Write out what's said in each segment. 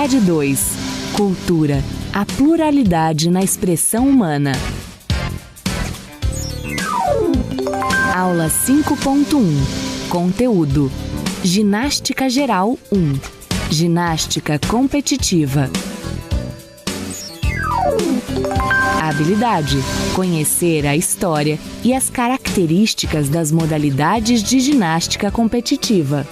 Unidade 2. Cultura, a pluralidade na expressão humana. Aula 5.1. Conteúdo: Ginástica Geral 1. Ginástica competitiva. Habilidade: conhecer a história e as características das modalidades de ginástica competitiva.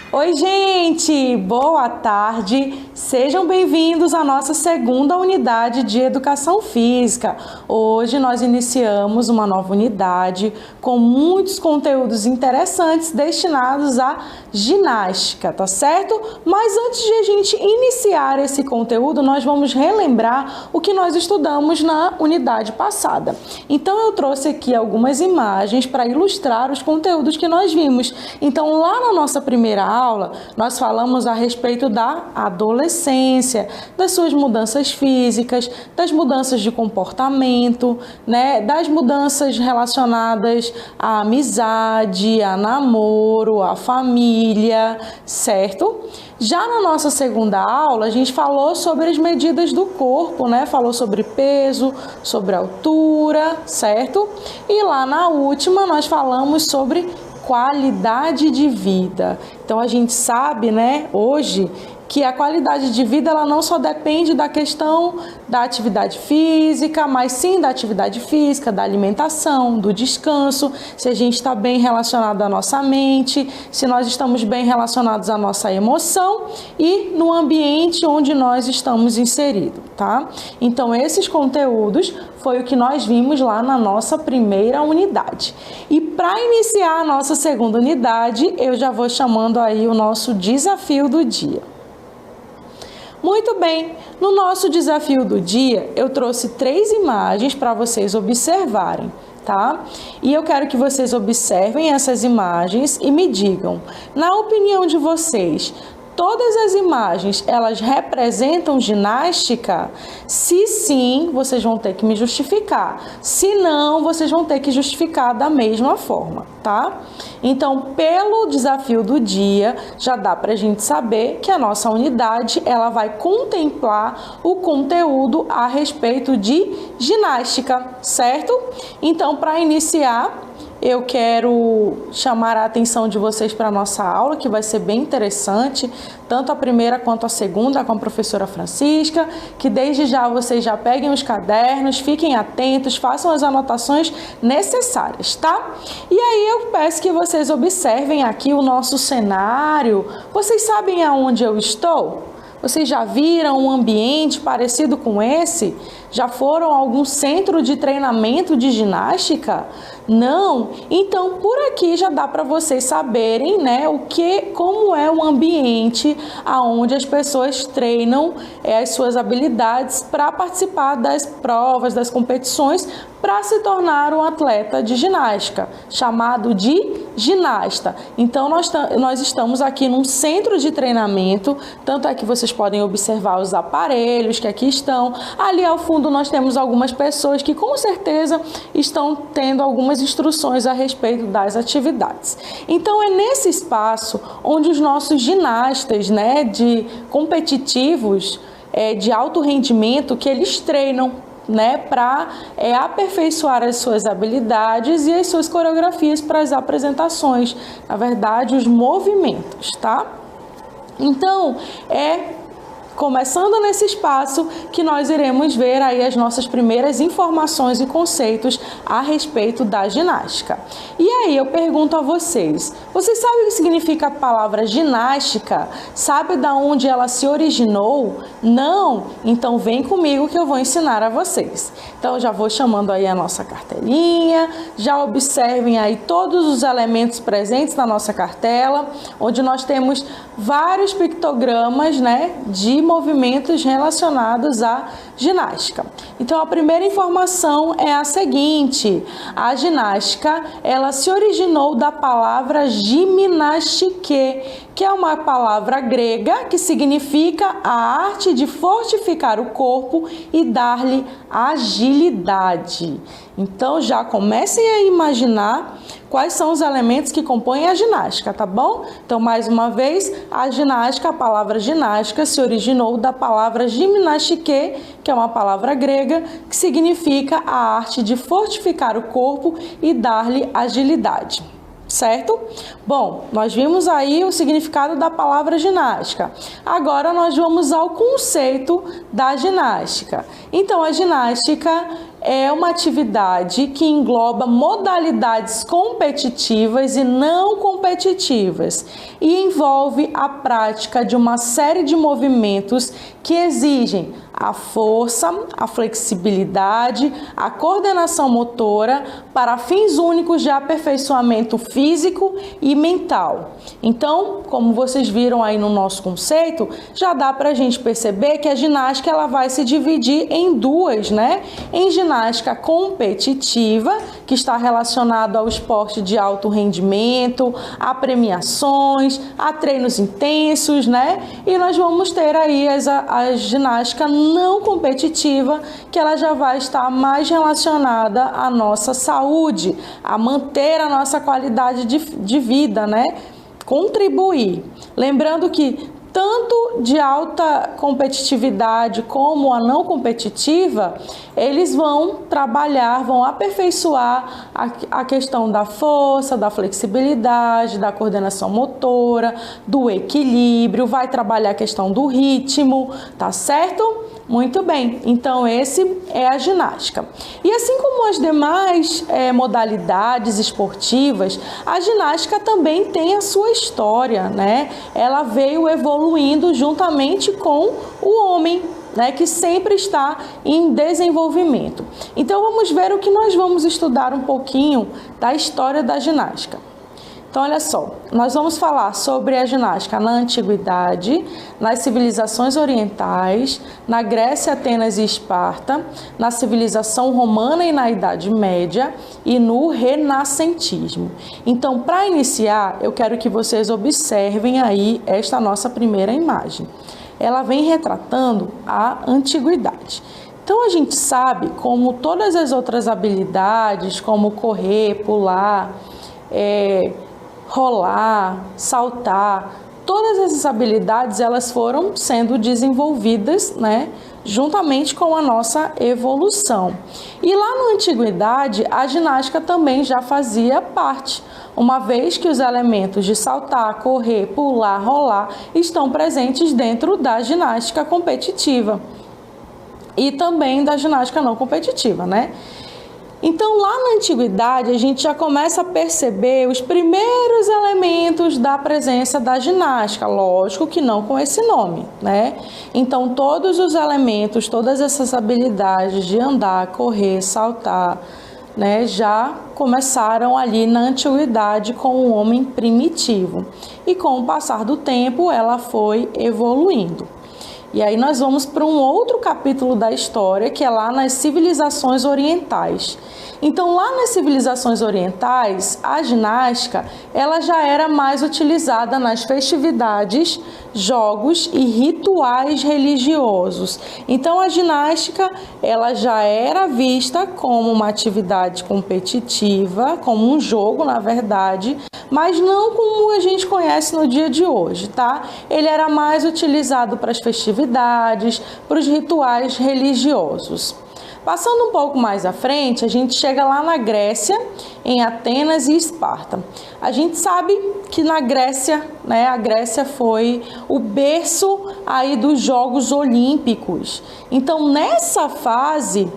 Oi, gente! Boa tarde! Sejam bem-vindos à nossa segunda unidade de Educação Física. Hoje nós iniciamos uma nova unidade com muitos conteúdos interessantes destinados à ginástica, tá certo? Mas antes de a gente iniciar esse conteúdo, nós vamos relembrar o que nós estudamos na unidade passada. Então eu trouxe aqui algumas imagens para ilustrar os conteúdos que nós vimos. Então lá na nossa primeira aula, nós falamos a respeito da adolescência, das suas mudanças físicas, das mudanças de comportamento, né, das mudanças relacionadas à amizade, a namoro, à família, certo? Já na nossa segunda aula, a gente falou sobre as medidas do corpo, né? Falou sobre peso, sobre altura, certo? E lá na última, nós falamos sobre qualidade de vida. Então a gente sabe, né, hoje, que a qualidade de vida ela não só depende da questão da atividade física, mas sim da atividade física, da alimentação, do descanso, se a gente está bem relacionado à nossa mente, se nós estamos bem relacionados à nossa emoção e no ambiente onde nós estamos inseridos, tá? Então esses conteúdos foi o que nós vimos lá na nossa primeira unidade. E para iniciar a nossa segunda unidade, eu já vou chamando aí o nosso desafio do dia. Muito bem, no nosso desafio do dia, eu trouxe 3 imagens para vocês observarem, tá? E eu quero que vocês observem essas imagens e me digam, na opinião de vocês, todas as imagens, elas representam ginástica? Se sim, vocês vão ter que me justificar. Se não, vocês vão ter que justificar da mesma forma, tá? Então, pelo desafio do dia, já dá pra gente saber que a nossa unidade, ela vai contemplar o conteúdo a respeito de ginástica, certo? Então, para iniciar, eu quero chamar a atenção de vocês para a nossa aula, que vai ser bem interessante, tanto a primeira quanto a segunda, com a professora Francisca, que desde já vocês já peguem os cadernos, fiquem atentos, façam as anotações necessárias, tá? E aí eu peço que vocês observem aqui o nosso cenário. Vocês sabem aonde eu estou? Vocês já viram um ambiente parecido com esse? Já foram a algum centro de treinamento de ginástica? Não? Então, por aqui já dá para vocês saberem, né, como é o ambiente aonde as pessoas treinam as suas habilidades para participar das provas, das competições, para se tornar um atleta de ginástica, chamado de ginasta. Então, nós estamos aqui num centro de treinamento, tanto é que vocês podem observar os aparelhos que aqui estão. Ali ao fundo nós temos algumas pessoas que com certeza estão tendo algumas instruções a respeito das atividades. Então, é nesse espaço onde os nossos ginastas, né, de competitivos, de alto rendimento, que eles treinam, né, para aperfeiçoar as suas habilidades e as suas coreografias para as apresentações, na verdade, os movimentos, tá? Então, começando nesse espaço que nós iremos ver aí as nossas primeiras informações e conceitos a respeito da ginástica. E aí eu pergunto a vocês, vocês sabem o que significa a palavra ginástica? Sabe de onde ela se originou? Não? Então vem comigo que eu vou ensinar a vocês. Então já vou chamando aí a nossa cartelinha, já observem aí todos os elementos presentes na nossa cartela, onde nós temos vários pictogramas, né, de movimentos relacionados à ginástica. Então, a primeira informação é a seguinte: a ginástica, ela se originou da palavra gimnastike, que é uma palavra grega que significa a arte de fortificar o corpo e dar-lhe agilidade. Então já comecem a imaginar quais são os elementos que compõem a ginástica, tá bom? Então, mais uma vez, a ginástica, a palavra ginástica se originou da palavra gimnastike, que é uma palavra grega que significa a arte de fortificar o corpo e dar-lhe agilidade. Certo? Bom, nós vimos aí o significado da palavra ginástica. Agora nós vamos ao conceito da ginástica. Então, a ginástica é uma atividade que engloba modalidades competitivas e não competitivas e envolve a prática de uma série de movimentos que exigem a força, a flexibilidade, a coordenação motora para fins únicos de aperfeiçoamento físico e mental. Então, como vocês viram aí no nosso conceito, já dá para a gente perceber que a ginástica ela vai se dividir em duas, né? Em ginástica competitiva, que está relacionado ao esporte de alto rendimento, a premiações, a treinos intensos, né? E nós vamos ter aí a ginástica não competitiva, que ela já vai estar mais relacionada à nossa saúde, a manter a nossa qualidade de vida, né? Contribuir. Lembrando que tanto de alta competitividade como a não competitiva, eles vão trabalhar, vão aperfeiçoar a questão da força, da flexibilidade, da coordenação motora, do equilíbrio, vai trabalhar a questão do ritmo, tá certo? Muito bem, então esse é a ginástica. E assim como as demais modalidades esportivas, a ginástica também tem a sua história, né? Ela veio evoluindo juntamente com o homem, né, que sempre está em desenvolvimento. Então vamos ver o que nós vamos estudar um pouquinho da história da ginástica. Então, olha só, nós vamos falar sobre a ginástica na antiguidade, nas civilizações orientais, na Grécia, Atenas e Esparta, na civilização romana e na Idade Média e no renascentismo. Então, para iniciar, eu quero que vocês observem aí esta nossa primeira imagem. Ela vem retratando a antiguidade. Então, a gente sabe como todas as outras habilidades, como correr, pular, rolar, saltar, todas essas habilidades elas foram sendo desenvolvidas, né, juntamente com a nossa evolução. E lá na antiguidade, a ginástica também já fazia parte, uma vez que os elementos de saltar, correr, pular, rolar estão presentes dentro da ginástica competitiva e também da ginástica não competitiva, né? Então, lá na antiguidade, a gente já começa a perceber os primeiros elementos da presença da ginástica, lógico que não com esse nome, né? Então, todos os elementos, todas essas habilidades de andar, correr, saltar, né, já começaram ali na antiguidade com o homem primitivo. E com o passar do tempo, ela foi evoluindo. E aí nós vamos para um outro capítulo da história, que é lá nas civilizações orientais. Então, lá nas civilizações orientais, a ginástica ela já era mais utilizada nas festividades, jogos e rituais religiosos. Então, a ginástica ela já era vista como uma atividade competitiva, como um jogo, na verdade, mas não como a gente conhece no dia de hoje, tá? Ele era mais utilizado para as festividades, para os rituais religiosos. Passando um pouco mais à frente, a gente chega lá na Grécia, em Atenas e Esparta. A gente sabe que na Grécia, né, a Grécia foi o berço aí dos Jogos Olímpicos. Então, nessa fase,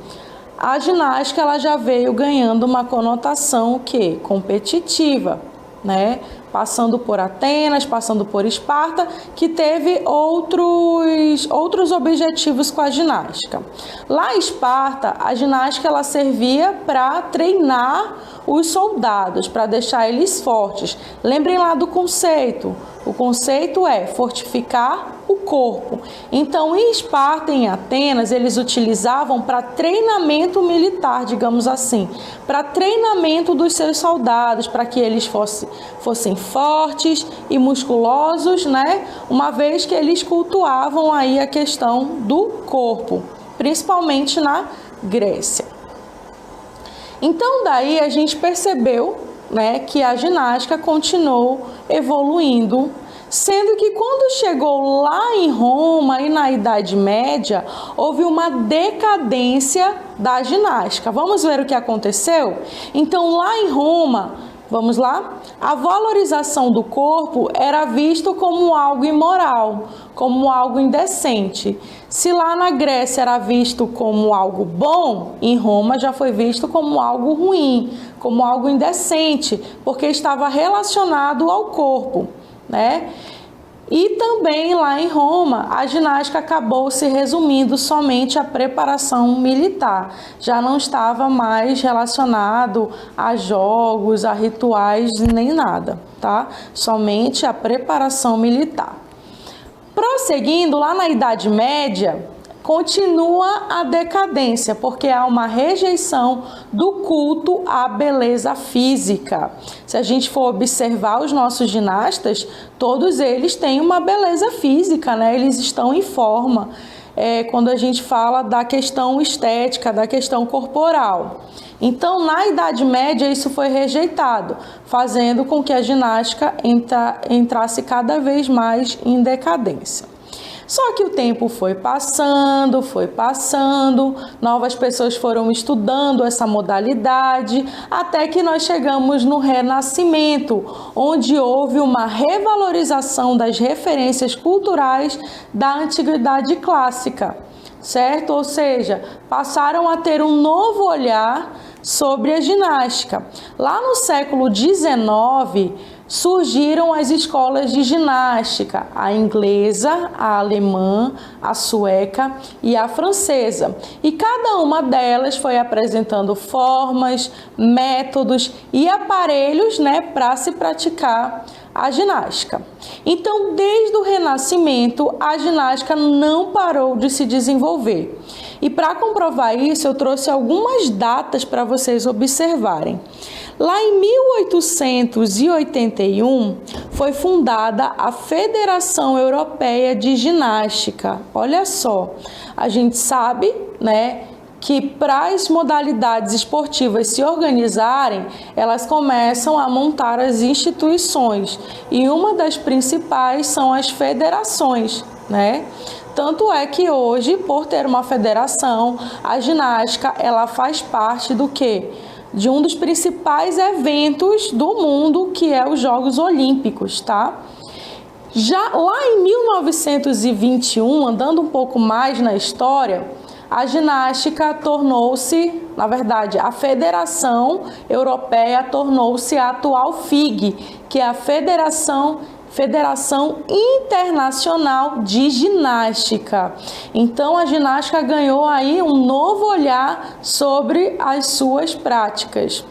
a ginástica ela já veio ganhando uma conotação competitiva, né? Passando por Atenas, passando por Esparta, que teve outros objetivos com a ginástica. Lá em Esparta, a ginástica ela servia para treinar os soldados, para deixar eles fortes. Lembrem lá do conceito, O conceito é fortificar o corpo. Então, em Esparta e em Atenas, eles utilizavam para treinamento militar, digamos assim, para treinamento dos seus soldados, para que eles fossem fortes e musculosos, né? Uma vez que eles cultuavam aí a questão do corpo, principalmente na Grécia. Então, daí a gente percebeu, né, que a ginástica continuou evoluindo, sendo que quando chegou lá em Roma e na Idade Média, houve uma decadência da ginástica. Vamos ver o que aconteceu? Então, lá em Roma, vamos lá? A valorização do corpo era visto como algo imoral, como algo indecente. Se lá na Grécia era visto como algo bom, em Roma já foi visto como algo ruim, como algo indecente, porque estava relacionado ao corpo, né? E também lá em Roma, a ginástica acabou se resumindo somente à preparação militar. Já não estava mais relacionado a jogos, a rituais, nem nada, tá? Somente a preparação militar. Prosseguindo, lá na Idade Média, continua a decadência, porque há uma rejeição do culto à beleza física. Se a gente for observar os nossos ginastas, todos eles têm uma beleza física, né? Eles estão em forma. Quando a gente fala da questão estética, da questão corporal. Então, na Idade Média, isso foi rejeitado, fazendo com que a ginástica entrasse cada vez mais em decadência. Só que o tempo foi passando, novas pessoas foram estudando essa modalidade, até que nós chegamos no Renascimento, onde houve uma revalorização das referências culturais da Antiguidade Clássica, certo? Ou seja, passaram a ter um novo olhar sobre a ginástica. Lá no século XIX, surgiram as escolas de ginástica, a inglesa, a alemã, a sueca e a francesa. E cada uma delas foi apresentando formas, métodos e aparelhos, né, para se praticar a ginástica. Então, desde o Renascimento, a ginástica não parou de se desenvolver. E para comprovar isso, eu trouxe algumas datas para vocês observarem. Lá em 1881, foi fundada a Federação Europeia de Ginástica. Olha só, a gente sabe, né, que para as modalidades esportivas se organizarem, elas começam a montar as instituições. E uma das principais são as federações, né? Tanto é que hoje, por ter uma federação, a ginástica, ela faz parte do quê? De um dos principais eventos do mundo, que é os Jogos Olímpicos, tá? Já lá em 1921, andando um pouco mais na história, a ginástica tornou-se, na verdade, a Federação Europeia tornou-se a atual FIG, que é a Federação Internacional de Ginástica. Então, a ginástica ganhou aí um novo olhar sobre as suas práticas.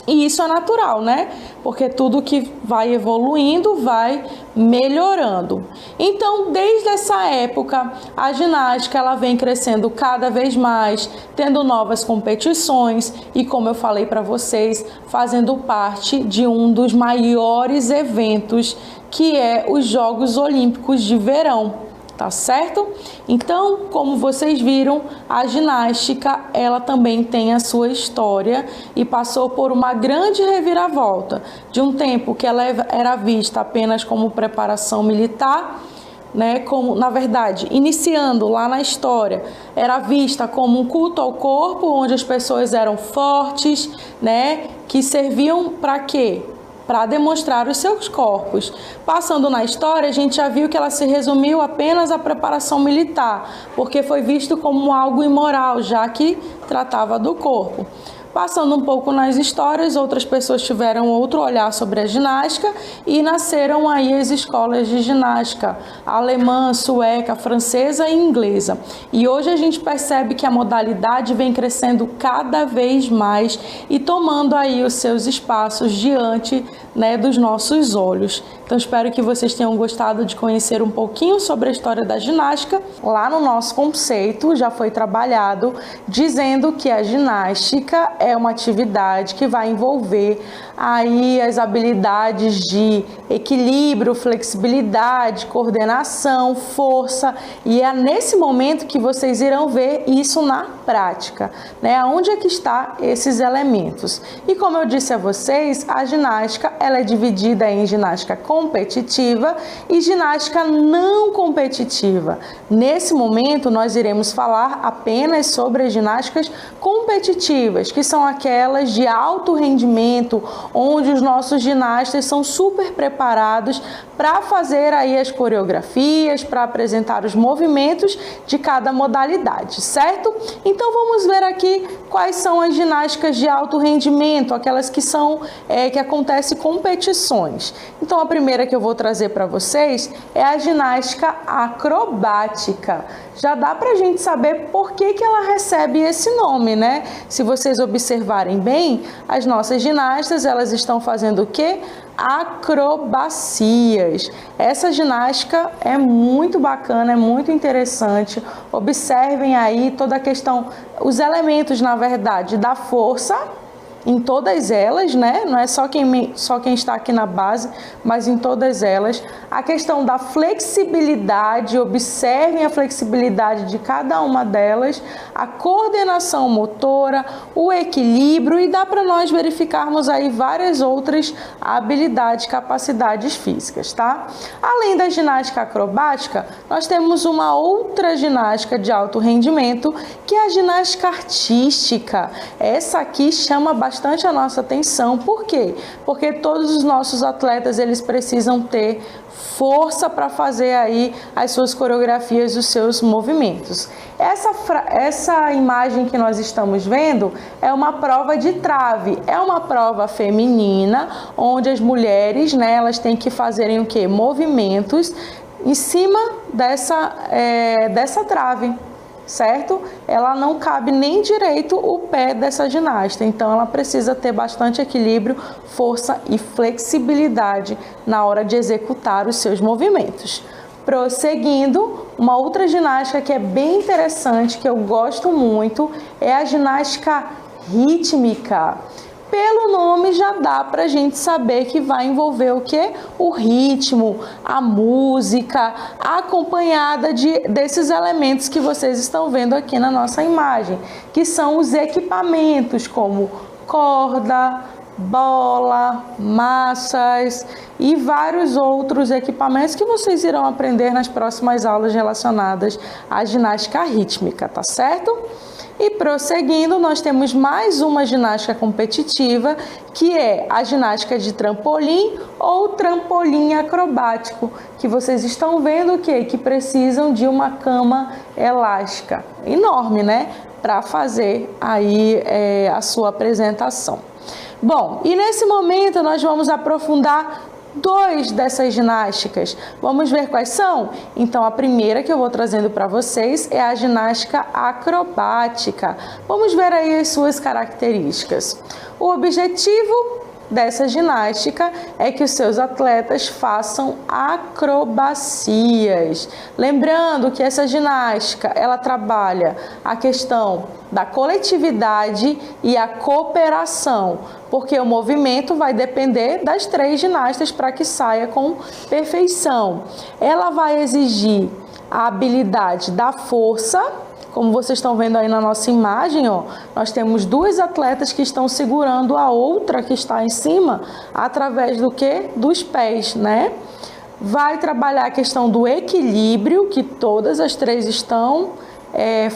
E isso é natural, né? Porque tudo que vai evoluindo vai melhorando. Então, desde essa época, a ginástica ela vem crescendo cada vez mais, tendo novas competições e, como eu falei para vocês, fazendo parte de um dos maiores eventos, que é os Jogos Olímpicos de Verão. Tá certo? Então, como vocês viram, a ginástica, ela também tem a sua história e passou por uma grande reviravolta, de um tempo que ela era vista apenas como preparação militar, né, como, na verdade, iniciando lá na história, era vista como um culto ao corpo, onde as pessoas eram fortes, né, que serviam para quê? Para demonstrar os seus corpos. Passando na história, a gente já viu que ela se resumiu apenas à preparação militar, porque foi visto como algo imoral, já que tratava do corpo. Passando um pouco nas histórias, outras pessoas tiveram outro olhar sobre a ginástica e nasceram aí as escolas de ginástica alemã, sueca, francesa e inglesa. E hoje a gente percebe que a modalidade vem crescendo cada vez mais e tomando aí os seus espaços diante, né, dos nossos olhos. Então espero que vocês tenham gostado de conhecer um pouquinho sobre a história da ginástica. Lá no nosso conceito já foi trabalhado dizendo que a ginástica é uma atividade que vai envolver aí as habilidades de equilíbrio, flexibilidade, coordenação, força, e é nesse momento que vocês irão ver isso na prática, né? Onde é que está esses elementos? E como eu disse a vocês, a ginástica ela é dividida em ginástica competitiva e ginástica não competitiva. Nesse momento nós iremos falar apenas sobre as ginásticas competitivas, que são aquelas de alto rendimento, onde os nossos ginastas são super preparados para fazer aí as coreografias, para apresentar os movimentos de cada modalidade, certo? Então vamos ver aqui quais são as ginásticas de alto rendimento, aquelas que são que acontecem competições. Então a primeira que eu vou trazer para vocês é a ginástica acrobática. Já dá para a gente saber por que ela recebe esse nome, né? Se vocês observarem bem, as nossas ginastas, elas estão fazendo o quê? Acrobacias. Essa ginástica é muito bacana, é muito interessante. Observem aí toda a questão, os elementos, na verdade, da força, em todas elas, né? Não é só quem está aqui na base, mas em todas elas. A questão da flexibilidade, observem a flexibilidade de cada uma delas, a coordenação motora, o equilíbrio, e dá para nós verificarmos aí várias outras habilidades, capacidades físicas, tá? Além da ginástica acrobática, nós temos uma outra ginástica de alto rendimento, que é a ginástica artística. Essa aqui chama bastante a nossa atenção. Por quê? Porque todos os nossos atletas, eles precisam ter força para fazer aí as suas coreografias, os seus movimentos. Essa imagem que nós estamos vendo é uma prova de trave, é uma prova feminina, onde as mulheres, né, elas têm que fazerem o quê? Movimentos em cima dessa trave, certo? Ela não cabe nem direito o pé dessa ginasta, então ela precisa ter bastante equilíbrio, força e flexibilidade na hora de executar os seus movimentos. Prosseguindo, uma outra ginástica que é bem interessante, que eu gosto muito, é a ginástica rítmica. Pelo nome já dá para a gente saber que vai envolver o quê? O ritmo, a música, acompanhada desses elementos que vocês estão vendo aqui na nossa imagem, que são os equipamentos como corda, bola, massas e vários outros equipamentos que vocês irão aprender nas próximas aulas relacionadas à ginástica rítmica, tá certo? E prosseguindo, nós temos mais uma ginástica competitiva, que é a ginástica de trampolim ou trampolim acrobático, que vocês estão vendo que precisam de uma cama elástica enorme, né, para fazer aí a sua apresentação. Bom, e nesse momento nós vamos aprofundar duas dessas ginásticas. Vamos ver quais são? Então, a primeira que eu vou trazendo para vocês é a ginástica acrobática. Vamos ver aí as suas características. O objetivo dessa ginástica é que os seus atletas façam acrobacias. Lembrando que essa ginástica, ela trabalha a questão da coletividade e a cooperação, porque o movimento vai depender das três ginastas para que saia com perfeição. Ela vai exigir a habilidade da força. Como vocês estão vendo aí na nossa imagem, ó, nós temos duas atletas que estão segurando a outra que está em cima através do quê? Dos pés, né? Vai trabalhar a questão do equilíbrio, que todas as três estão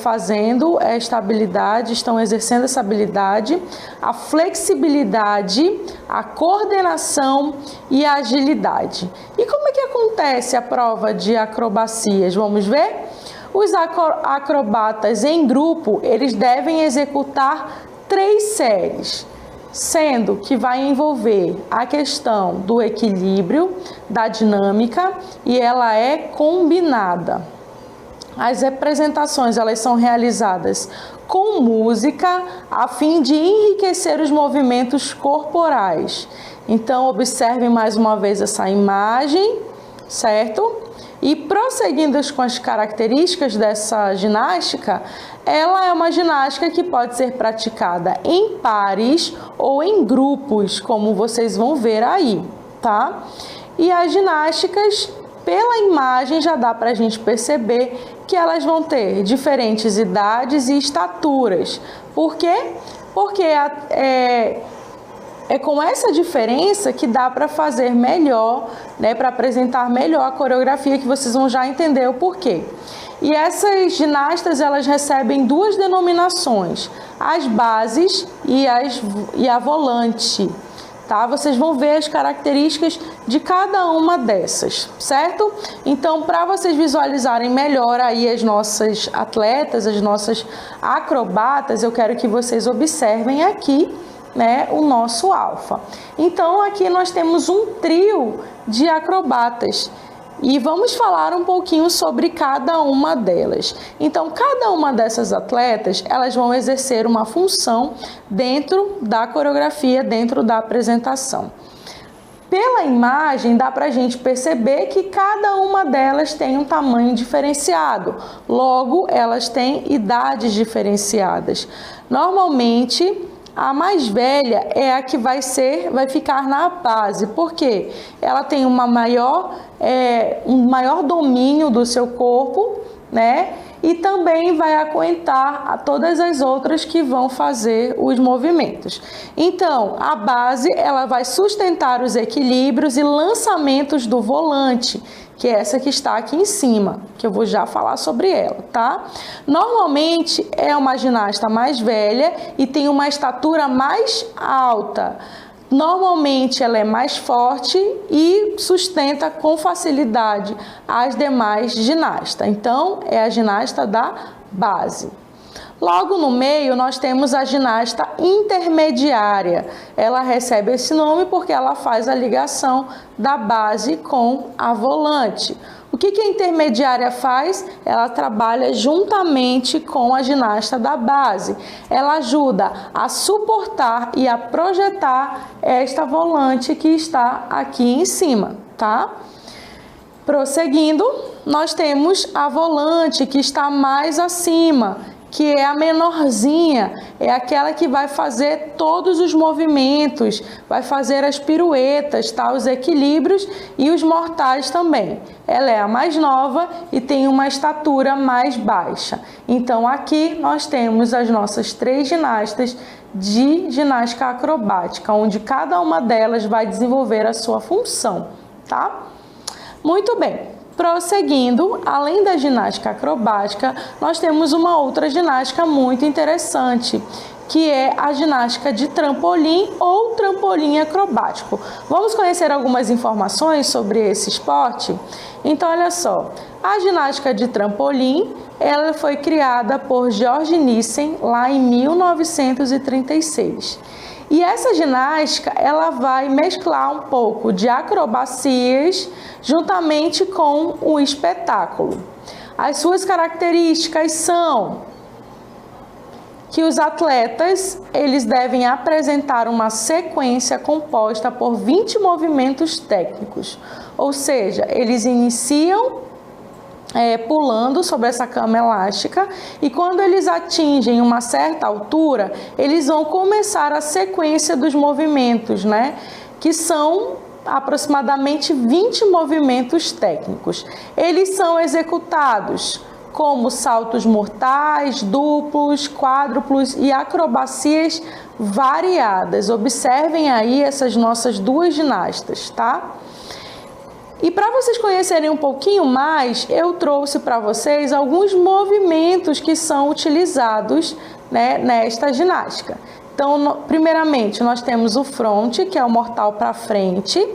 fazendo esta habilidade, estão exercendo essa habilidade, a flexibilidade, a coordenação e a agilidade. E como é que acontece a prova de acrobacias? Vamos ver? Os acrobatas em grupo, eles devem executar 3 séries, sendo que vai envolver a questão do equilíbrio, da dinâmica, e ela é combinada. as representações elas são realizadas com música a fim de enriquecer os movimentos corporais. Então, observem mais uma vez essa imagem, certo? E prosseguindo com as características dessa ginástica, ela é uma ginástica que pode ser praticada em pares ou em grupos, como vocês vão ver aí, tá? E as ginásticas, pela imagem, já dá para a gente perceber que elas vão ter diferentes idades e estaturas. Por quê? Porque é com essa diferença que dá para fazer melhor, né, para apresentar melhor a coreografia, que vocês vão já entender o porquê. E essas ginastas, elas recebem duas denominações, as bases e a volante. Tá? Vocês vão ver as características de cada uma dessas, certo? Então, para vocês visualizarem melhor aí as nossas atletas, as nossas acrobatas, eu quero que vocês observem aqui, né, o nosso alfa. Então, aqui nós temos um trio de acrobatas. E vamos falar um pouquinho sobre cada uma delas. Então, cada uma dessas atletas, elas vão exercer uma função dentro da coreografia, dentro da apresentação. Pela imagem, dá para a gente perceber que cada uma delas tem um tamanho diferenciado. Logo, elas têm idades diferenciadas. Normalmente, a mais velha é a que vai ficar na base, porque ela tem um maior domínio do seu corpo, né? E também vai aguentar a todas as outras que vão fazer os movimentos. Então, a base, ela vai sustentar os equilíbrios e lançamentos do volante, que é essa que está aqui em cima, que eu vou já falar sobre ela, tá? Normalmente é uma ginasta mais velha e tem uma estatura mais alta. Normalmente ela é mais forte e sustenta com facilidade as demais ginastas. Então, é a ginasta da base. Logo no meio, nós temos a ginasta intermediária. Ela recebe esse nome porque ela faz a ligação da base com a volante. O que a intermediária faz? Ela trabalha juntamente com a ginasta da base. Ela ajuda a suportar e a projetar esta volante que está aqui em cima, tá? Prosseguindo, nós temos a volante que está mais acima, que é a menorzinha, é aquela que vai fazer todos os movimentos, vai fazer as piruetas, tá? Os equilíbrios e os mortais também. Ela é a mais nova e tem uma estatura mais baixa. Então, aqui nós temos as nossas 3 ginastas de ginástica acrobática, onde cada uma delas vai desenvolver a sua função, tá? Muito bem. Prosseguindo, além da ginástica acrobática, nós temos uma outra ginástica muito interessante, que é a ginástica de trampolim ou trampolim acrobático. Vamos conhecer algumas informações sobre esse esporte? Então, olha só, a ginástica de trampolim, ela foi criada por George Nissen lá em 1936. E essa ginástica, ela vai mesclar um pouco de acrobacias juntamente com o espetáculo. As suas características são que os atletas, eles devem apresentar uma sequência composta por 20 movimentos técnicos. Ou seja, eles iniciam pulando sobre essa cama elástica e quando eles atingem uma certa altura, eles vão começar a sequência dos movimentos, né? Que são aproximadamente 20 movimentos técnicos. Eles são executados como saltos mortais, duplos, quádruplos e acrobacias variadas. Observem aí essas nossas 2 ginastas, tá? E para vocês conhecerem um pouquinho mais, eu trouxe para vocês alguns movimentos que são utilizados, né, nesta ginástica. Então, primeiramente, nós temos o front, que é o mortal para frente,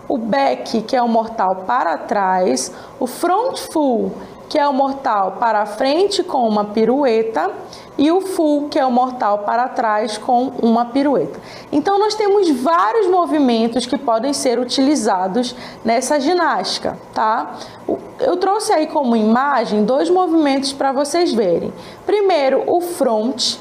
o back, que é o mortal para trás, o front full, que é o mortal para frente com uma pirueta, e o full, que é o mortal para trás com uma pirueta. Então, nós temos vários movimentos que podem ser utilizados nessa ginástica, tá? Eu trouxe aí como imagem 2 movimentos para vocês verem. Primeiro, o front,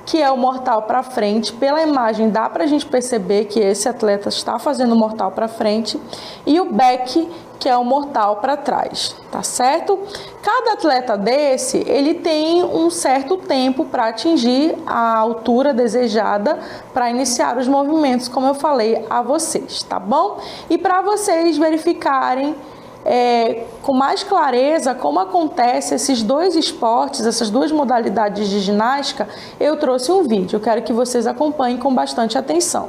que é o mortal para frente. Pela imagem dá para a gente perceber que esse atleta está fazendo o mortal para frente. E o back, que é o mortal para trás, tá certo? Cada atleta desse, ele tem um certo tempo para atingir a altura desejada para iniciar os movimentos, como eu falei a vocês, tá bom? E para vocês verificarem com mais clareza como acontece esses 2 esportes, essas 2 modalidades de ginástica, eu trouxe um vídeo. Eu quero que vocês acompanhem com bastante atenção.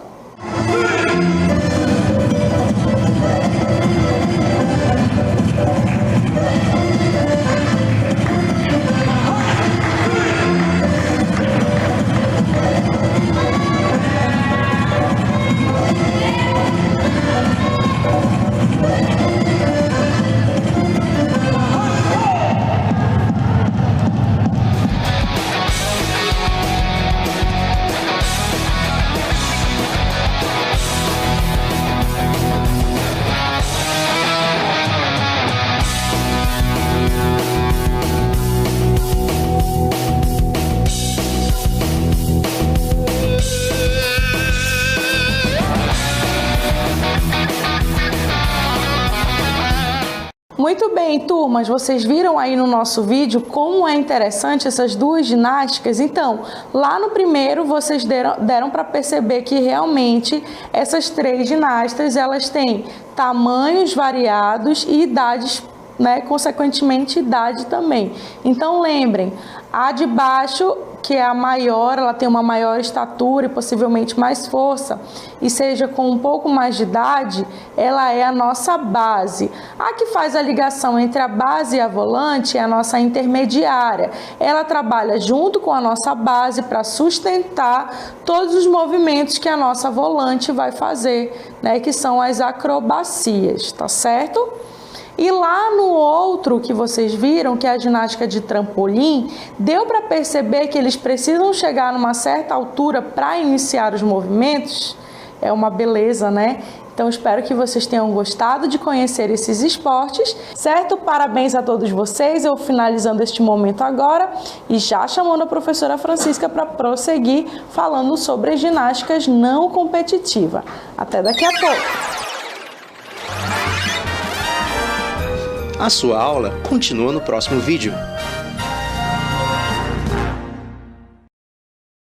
Muito bem, turmas, vocês viram aí no nosso vídeo como é interessante essas 2 ginásticas? Então, lá no primeiro vocês deram para perceber que realmente essas 3 ginastas, elas têm tamanhos variados e idades, né, consequentemente idade também. Então lembrem, a de baixo, que é a maior, ela tem uma maior estatura e possivelmente mais força, e seja com um pouco mais de idade, ela é a nossa base. A que faz a ligação entre a base e a volante é a nossa intermediária. Ela trabalha junto com a nossa base para sustentar todos os movimentos que a nossa volante vai fazer, né, que são as acrobacias, tá certo? E lá no outro que vocês viram, que é a ginástica de trampolim, deu para perceber que eles precisam chegar numa certa altura para iniciar os movimentos? É uma beleza, né? Então, espero que vocês tenham gostado de conhecer esses esportes, certo? Parabéns a todos vocês. Eu finalizando este momento agora e já chamando a professora Francisca para prosseguir falando sobre ginásticas não competitiva. Até daqui a pouco! A sua aula continua no próximo vídeo.